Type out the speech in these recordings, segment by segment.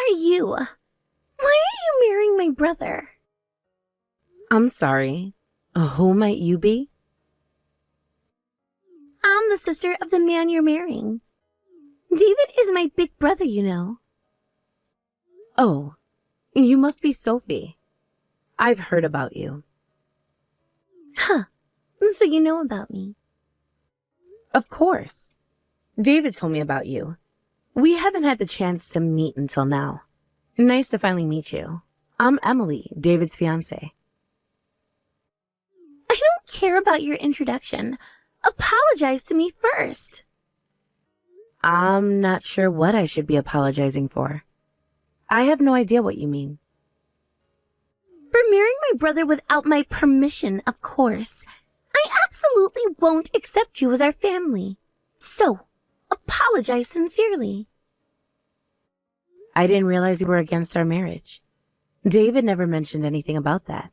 are you? Why are you marrying my brother? I'm sorry. Who might you be? I'm the sister of the man you're marrying. David is my big brother, you know. Oh, you must be Sophie. I've heard about you. Huh. So you know about me. Of course. David told me about you. We haven't had the chance to meet until now. Nice to finally meet you. I'm Emily, David's fiancée. I don't care about your introduction. Apologize to me first. I'm not sure what I should be apologizing for. I have no idea what you mean. For marrying my brother without my permission, of course. I absolutely won't accept you as our family. So, apologize sincerely. I didn't realize you were against our marriage. David never mentioned anything about that.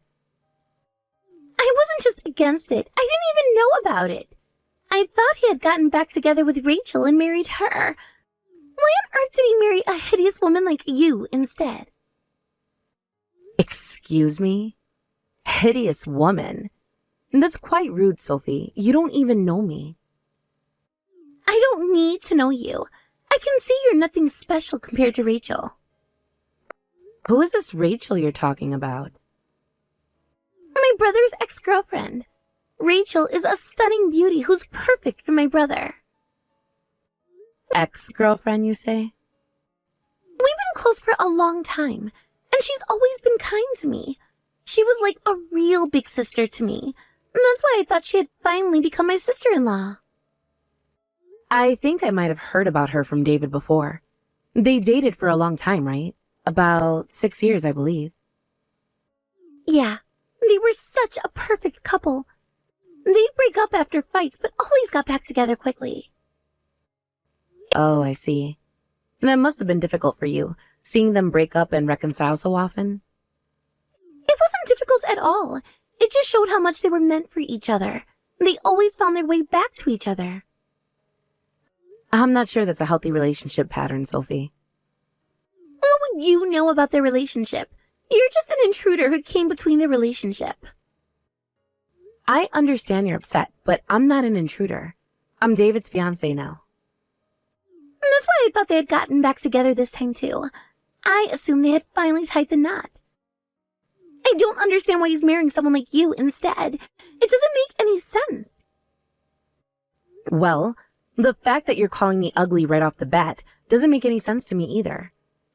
I wasn't just against it. I didn't even know about it. I thought he had gotten back together with Rachel and married her. Why on earth did he marry a hideous woman like you instead? Excuse me? Hideous woman? That's quite rude, Sophie. You don't even know me. I don't need to know you. I can see you're nothing special compared to Rachel. Who is this Rachel you're talking about? My brother's ex-girlfriend. Rachel is a stunning beauty who's perfect for my brother. Ex-girlfriend, you say? We've been close for a long time, and she's always been kind to me. She was like a real big sister to me, and that's why I thought she had finally become my sister-in-law. I think I might have heard about her from David before. They dated for a long time, right? About 6 years, I believe. Yeah, they were such a perfect couple. They'd break up after fights, but always got back together quickly. Oh, I see. That must have been difficult for you, seeing them break up and reconcile so often. It wasn't difficult at all. It just showed how much they were meant for each other. They always found their way back to each other. I'm not sure that's a healthy relationship pattern, Sophie. What would you know about their relationship? You're just an intruder who came between their relationship. I understand you're upset, but I'm not an intruder. I'm David's fiancée now. That's why I thought they had gotten back together this time too. I assumed they had finally tied the knot. I don't understand why he's marrying someone like you instead. It doesn't make any sense. Well, the fact that you're calling me ugly right off the bat doesn't make any sense to me either.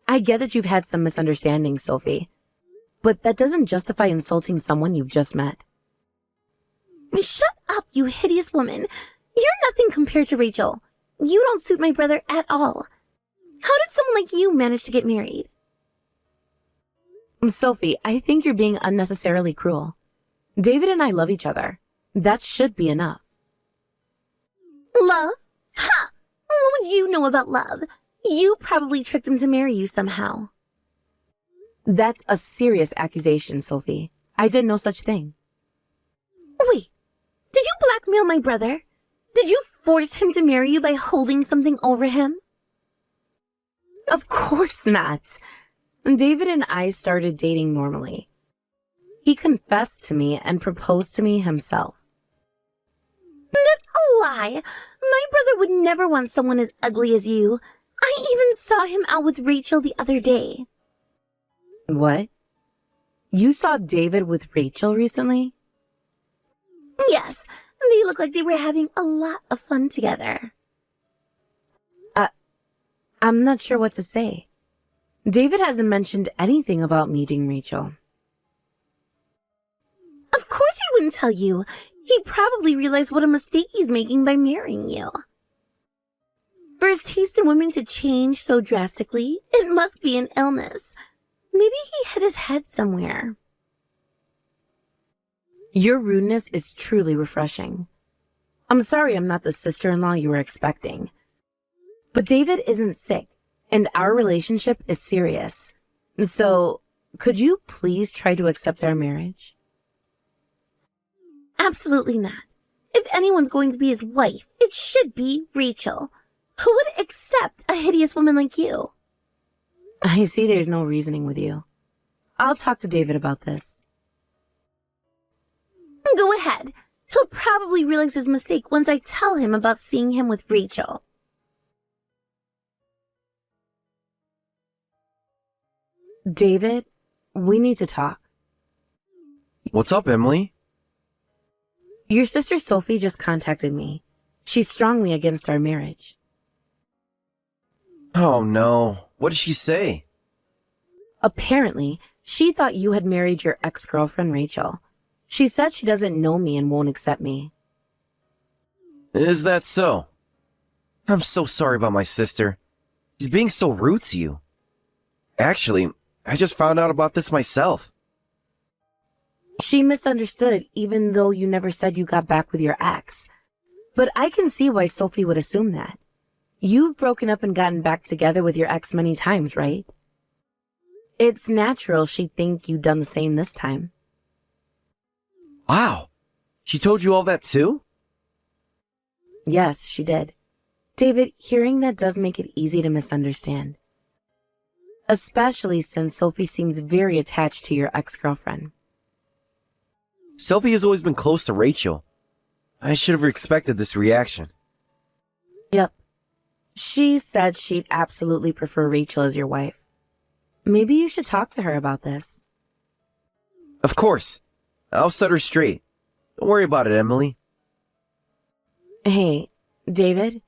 I get that you've had some misunderstandings, Sophie, but that doesn't justify insulting someone you've just met. Shut up, you hideous woman. You're nothing compared to Rachel. You don't suit my brother at all. How did someone like you manage to get married? Sophie, I think you're being unnecessarily cruel. David and I love each other. That should be enough. Love? Ha! What would you know about love? You probably tricked him to marry you somehow. That's a serious accusation, Sophie. I did no such thing. Wait, did you blackmail my brother? Did you force him to marry you by holding something over him? Of course not. David and I started dating normally. He confessed to me and proposed to me himself. That's a lie. My brother would never want someone as ugly as you. I even saw him out with Rachel the other day. What? You saw David with Rachel recently? Yes, they look like they were having a lot of fun together. I'm not sure what to say. David hasn't mentioned anything about meeting Rachel. Of course he wouldn't tell you. He probably realized what a mistake he's making by marrying you. For his taste in women to change so drastically, it must be an illness. Maybe he hit his head somewhere. Your rudeness is truly refreshing. I'm sorry I'm not the sister-in-law you were expecting. But David isn't sick, and our relationship is serious. So, could you please try to accept our marriage? Absolutely not. If anyone's going to be his wife, it should be Rachel. Who would accept a hideous woman like you? I see there's no reasoning with you. I'll talk to David about this. Go ahead. He'll probably realize his mistake once I tell him about seeing him with Rachel. David, we need to talk. What's up, Emily? Your sister Sophie just contacted me. She's strongly against our marriage. Oh no, what did she say? Apparently, she thought you had married your ex-girlfriend Rachel. She said she doesn't know me and won't accept me. Is that so? I'm so sorry about my sister. She's being so rude to you. Actually, I just found out about this myself. She misunderstood even though you never said you got back with your ex. But I can see why Sophie would assume that. You've broken up and gotten back together with your ex many times, right? It's natural she'd think you'd done the same this time. Wow, she told you all that too? Yes, she did. David, hearing that does make it easy to misunderstand. Especially since Sophie seems very attached to your ex-girlfriend. Sophie has always been close to Rachel. I should have expected this reaction. Yep. She said she'd absolutely prefer Rachel as your wife. Maybe you should talk to her about this. Of course. I'll set her straight. Don't worry about it, Emily. Hey, David,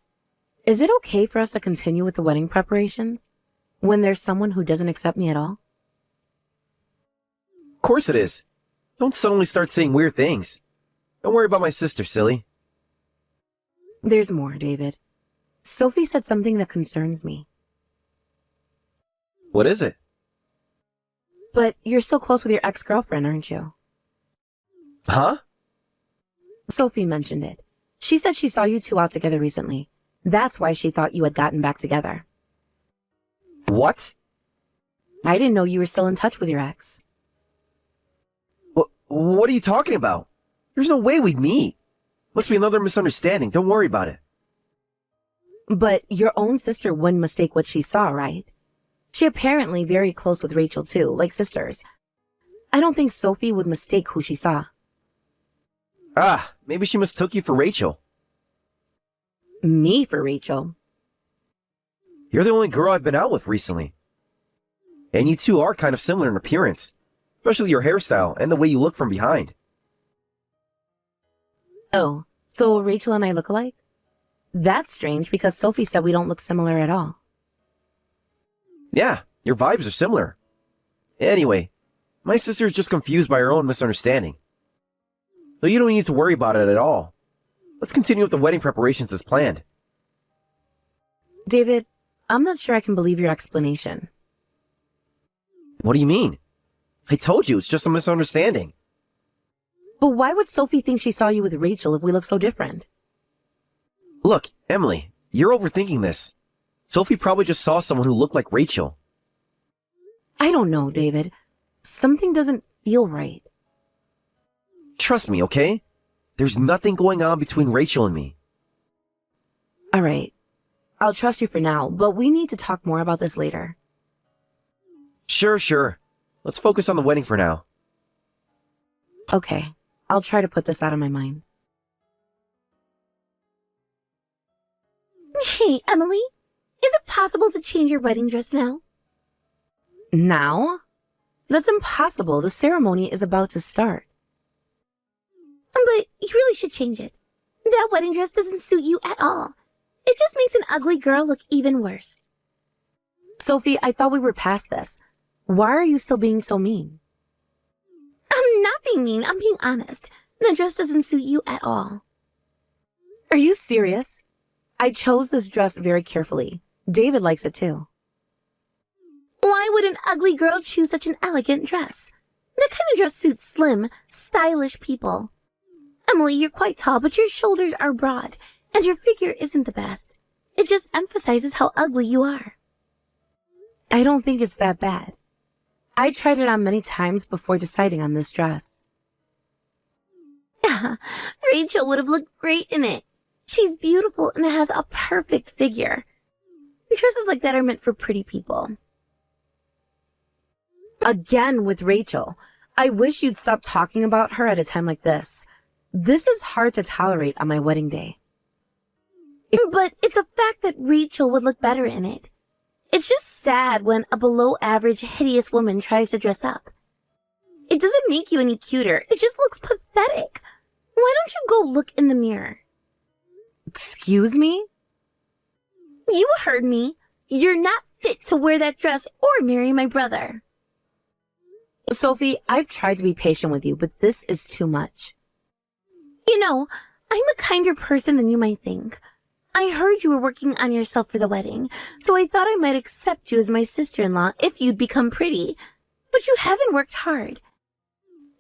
is it okay for us to continue with the wedding preparations when there's someone who doesn't accept me at all? Of course it is. Don't suddenly start saying weird things. Don't worry about my sister, silly. There's more, David. Sophie said something that concerns me. What is it? But you're still close with your ex-girlfriend, aren't you? Huh? Sophie mentioned it. She said she saw you two out together recently. That's why she thought you had gotten back together. What? I didn't know you were still in touch with your ex. What are you talking about? There's no way we'd meet. Must be another misunderstanding. Don't worry about it. But your own sister wouldn't mistake what she saw, right? She apparently very close with Rachel too, like sisters. I don't think Sophie would mistake who she saw. Ah, maybe she mistook you for Rachel. Me for Rachel? You're the only girl I've been out with recently. And you two are kind of similar in appearance. Especially your hairstyle and the way you look from behind. Oh, so Rachel and I look alike? That's strange because Sophie said we don't look similar at all. Yeah, your vibes are similar. Anyway, my sister's just confused by her own misunderstanding. So you don't need to worry about it at all. Let's continue with the wedding preparations as planned. David, I'm not sure I can believe your explanation. What do you mean? I told you, it's just a misunderstanding. But why would Sophie think she saw you with Rachel if we look so different? Look, Emily, you're overthinking this. Sophie probably just saw someone who looked like Rachel. I don't know, David. Something doesn't feel right. Trust me, okay? There's nothing going on between Rachel and me. All right. I'll trust you for now, but we need to talk more about this later. Sure. Let's focus on the wedding for now. Okay. I'll try to put this out of my mind. Hey, Emily, is it possible to change your wedding dress now? Now? That's impossible. The ceremony is about to start. But you really should change it. That wedding dress doesn't suit you at all. It just makes an ugly girl look even worse. Sophie, I thought we were past this. Why are you still being so mean? I'm not being mean, I'm being honest. The dress doesn't suit you at all. Are you serious? I chose this dress very carefully. David likes it too. Why would an ugly girl choose such an elegant dress? That kind of dress suits slim, stylish people. Emily, you're quite tall, but your shoulders are broad, and your figure isn't the best. It just emphasizes how ugly you are. I don't think it's that bad. I tried it on many times before deciding on this dress. Rachel would have looked great in it. She's beautiful and has a perfect figure. Dresses like that are meant for pretty people. Again with Rachel. I wish you'd stop talking about her at a time like this. This is hard to tolerate on my wedding day. But it's a fact that Rachel would look better in it. It's just sad when a below-average, hideous woman tries to dress up. It doesn't make you any cuter. It just looks pathetic. Why don't you go look in the mirror? Excuse me? You heard me. You're not fit to wear that dress or marry my brother. Sophie, I've tried to be patient with you, but this is too much. You know, I'm a kinder person than you might think. I heard you were working on yourself for the wedding, so I thought I might accept you as my sister-in-law if you'd become pretty. But you haven't worked hard.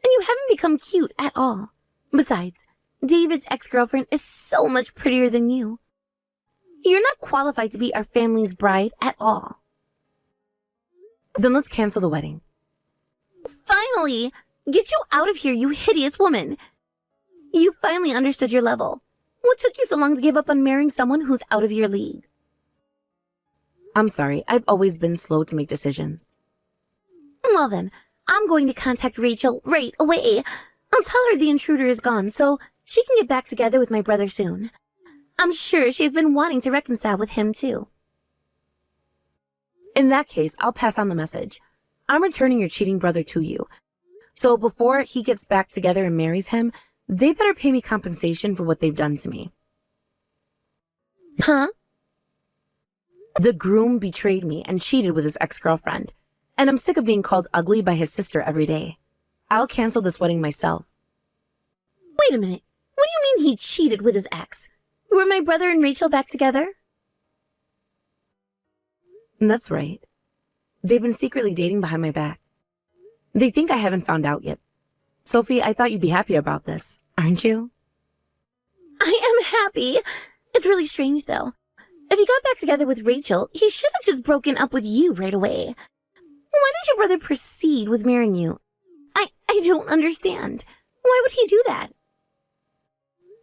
And you haven't become cute at all. Besides, David's ex-girlfriend is so much prettier than you. You're not qualified to be our family's bride at all. Then let's cancel the wedding. Finally! Get you out of here, you hideous woman! You finally understood your level. What took you so long to give up on marrying someone who's out of your league? I'm sorry, I've always been slow to make decisions. Well then, I'm going to contact Rachel right away. I'll tell her the intruder is gone so she can get back together with my brother soon. I'm sure she's been wanting to reconcile with him too. In that case, I'll pass on the message. I'm returning your cheating brother to you. So before he gets back together and marries him, they better pay me compensation for what they've done to me. Huh? The groom betrayed me and cheated with his ex-girlfriend, and I'm sick of being called ugly by his sister every day. I'll cancel this wedding myself. Wait a minute. What do you mean he cheated with his ex? Were my brother and Rachel back together? That's right. They've been secretly dating behind my back. They think I haven't found out yet. Sophie, I thought you'd be happy about this, aren't you? I am happy. It's really strange, though. If he got back together with Rachel, he should have just broken up with you right away. Why did your brother proceed with marrying you? I don't understand. Why would he do that?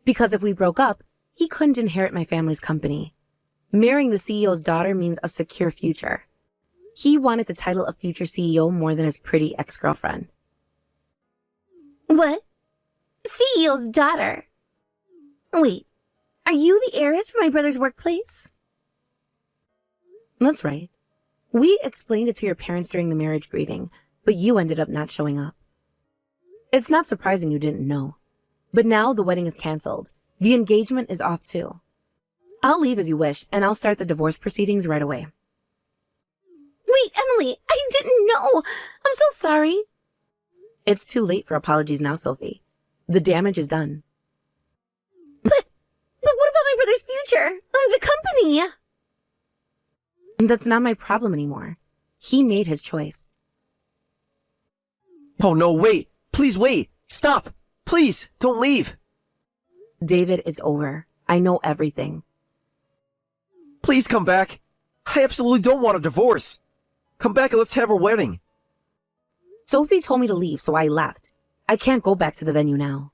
Because if we broke up, he couldn't inherit my family's company. Marrying the CEO's daughter means a secure future. He wanted the title of future CEO more than his pretty ex-girlfriend. What? CEO's daughter? Wait, are you the heiress for my brother's workplace? That's right. We explained it to your parents during the marriage greeting, but you ended up not showing up. It's not surprising you didn't know. But now the wedding is canceled. The engagement is off too. I'll leave as you wish, and I'll start the divorce proceedings right away. Wait, Emily, I didn't know. I'm so sorry. It's too late for apologies now, Sophie. The damage is done. But what about my brother's future? The company? That's not my problem anymore. He made his choice. Oh no, wait! Please wait! Stop! Please, don't leave! David, it's over. I know everything. Please come back! I absolutely don't want a divorce! Come back and let's have our wedding! Sophie told me to leave, so I left. I can't go back to the venue now.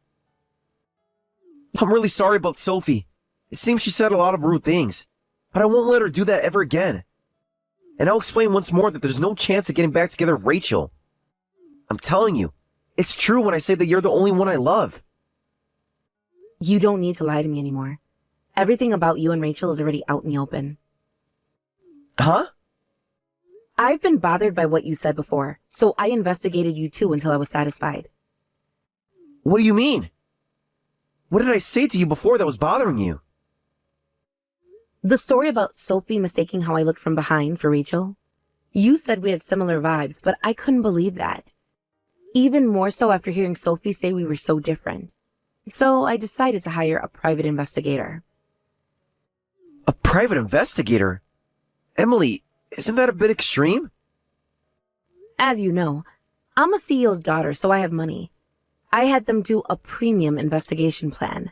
I'm really sorry about Sophie. It seems she said a lot of rude things, but I won't let her do that ever again. And I'll explain once more that there's no chance of getting back together with Rachel. I'm telling you, it's true when I say that you're the only one I love. You don't need to lie to me anymore. Everything about you and Rachel is already out in the open. Huh? I've been bothered by what you said before, so I investigated you too until I was satisfied. What do you mean? What did I say to you before that was bothering you? The story about Sophie mistaking how I looked from behind for Rachel. You said we had similar vibes, but I couldn't believe that. Even more so after hearing Sophie say we were so different. So I decided to hire a private investigator. A private investigator? Emily, isn't that a bit extreme? As you know, I'm a CEO's daughter, so I have money. I had them do a premium investigation plan.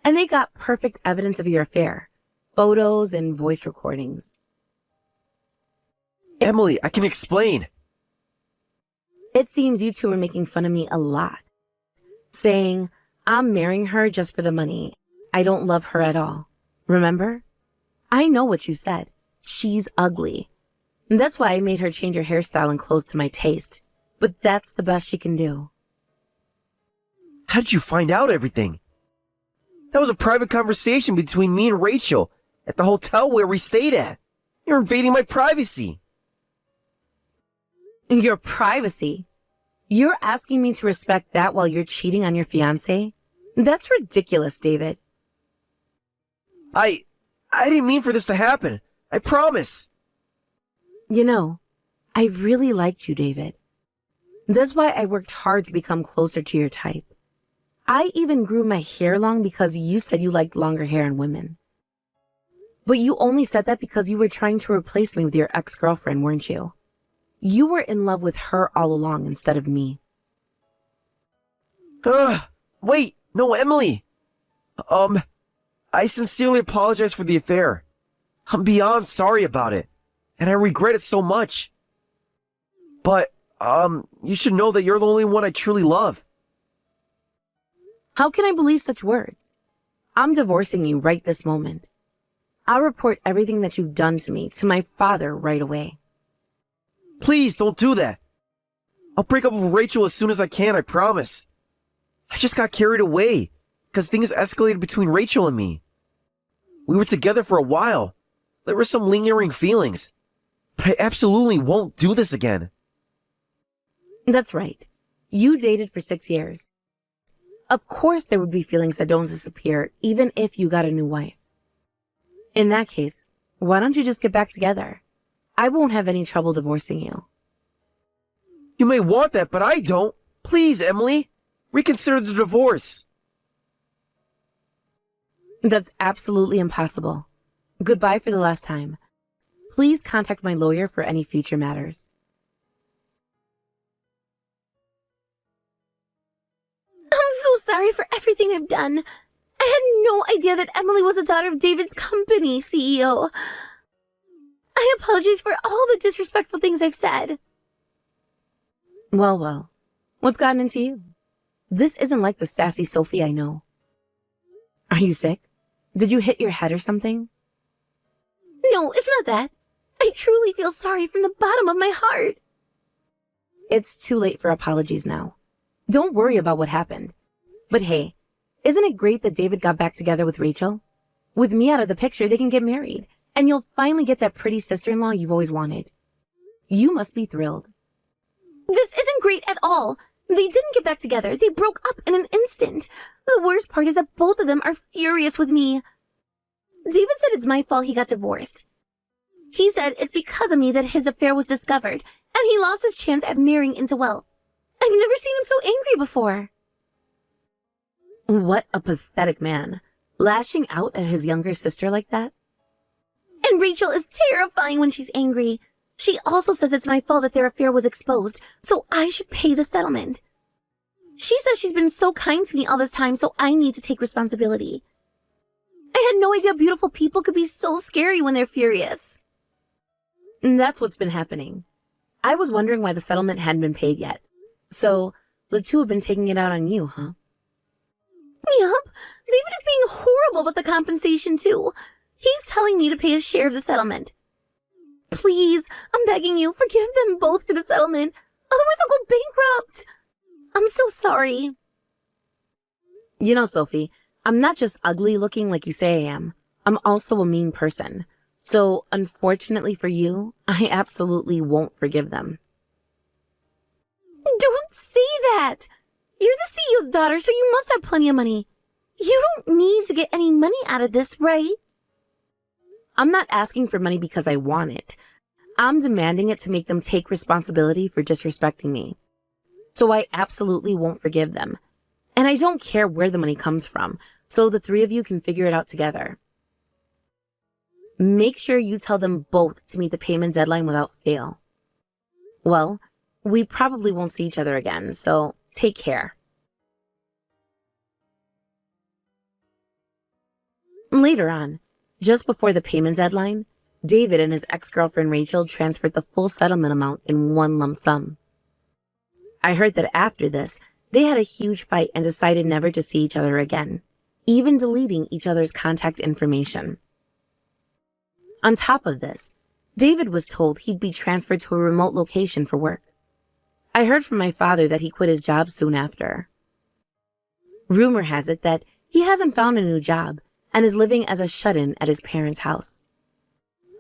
And they got perfect evidence of your affair. Photos and voice recordings. Emily, I can explain. It seems you two are making fun of me a lot. Saying, I'm marrying her just for the money. I don't love her at all. Remember? I know what you said. She's ugly. That's why I made her change her hairstyle and clothes to my taste. But that's the best she can do. How did you find out everything? That was a private conversation between me and Rachel at the hotel where we stayed at. You're invading my privacy. Your privacy? You're asking me to respect that while you're cheating on your fiancé? That's ridiculous, David. I didn't mean for this to happen. I promise. You know, I really liked you, David. That's why I worked hard to become closer to your type. I even grew my hair long because you said you liked longer hair in women. But you only said that because you were trying to replace me with your ex-girlfriend, weren't you? You were in love with her all along instead of me. Wait, no, Emily. I sincerely apologize for the affair. I'm beyond sorry about it, and I regret it so much. But, you should know that you're the only one I truly love. How can I believe such words? I'm divorcing you right this moment. I'll report everything that you've done to me to my father right away. Please don't do that. I'll break up with Rachel as soon as I can, I promise. I just got carried away because things escalated between Rachel and me. We were together for a while. There were some lingering feelings, but I absolutely won't do this again. That's right. You dated for 6 years. Of course there would be feelings that don't disappear even if you got a new wife. In that case, why don't you just get back together? I won't have any trouble divorcing you. You may want that, but I don't. Please, Emily, reconsider the divorce. That's absolutely impossible. Goodbye for the last time. Please contact my lawyer for any future matters. I'm so sorry for everything I've done. I had no idea that Emily was a daughter of David's company, CEO. I apologize for all the disrespectful things I've said. Well, what's gotten into you? This isn't like the sassy Sophie I know. Are you sick? Did you hit your head or something? No, it's not that. I truly feel sorry from the bottom of my heart. It's too late for apologies now. Don't worry about what happened. But hey, isn't it great that David got back together with Rachel? With me out of the picture, they can get married, and you'll finally get that pretty sister-in-law you've always wanted. You must be thrilled. This isn't great at all. They didn't get back together. They broke up in an instant. The worst part is that both of them are furious with me. David said it's my fault he got divorced. He said it's because of me that his affair was discovered, and he lost his chance at marrying into wealth. I've never seen him so angry before. What a pathetic man. Lashing out at his younger sister like that? And Rachel is terrifying when she's angry. She also says it's my fault that their affair was exposed, so I should pay the settlement. She says she's been so kind to me all this time, so I need to take responsibility. I had no idea beautiful people could be so scary when they're furious. That's what's been happening. I was wondering why the settlement hadn't been paid yet. So, the two have been taking it out on you, huh? Yup. David is being horrible with the compensation, too. He's telling me to pay his share of the settlement. Please, I'm begging you, forgive them both for the settlement. Otherwise I'll go bankrupt. I'm so sorry. You know, Sophie, I'm not just ugly looking like you say I am. I'm also a mean person. So, unfortunately for you, I absolutely won't forgive them. Don't say that. You're the CEO's daughter, so you must have plenty of money. You don't need to get any money out of this, right? I'm not asking for money because I want it. I'm demanding it to make them take responsibility for disrespecting me. So I absolutely won't forgive them. And I don't care where the money comes from, so the three of you can figure it out together. Make sure you tell them both to meet the payment deadline without fail. Well, we probably won't see each other again, so take care. Later on, just before the payment deadline, David and his ex-girlfriend Rachel transferred the full settlement amount in one lump sum. I heard that after this, they had a huge fight and decided never to see each other again, even deleting each other's contact information. On top of this, David was told he'd be transferred to a remote location for work. I heard from my father that he quit his job soon after. Rumor has it that he hasn't found a new job and is living as a shut-in at his parents' house.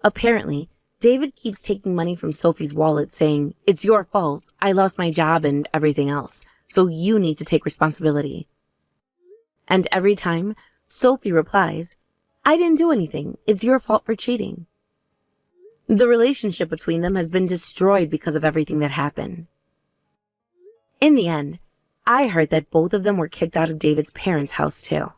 Apparently, David keeps taking money from Sophie's wallet saying, "It's your fault, I lost my job and everything else, so you need to take responsibility." And every time, Sophie replies, "I didn't do anything, it's your fault for cheating." The relationship between them has been destroyed because of everything that happened. In the end, I heard that both of them were kicked out of David's parents' house too.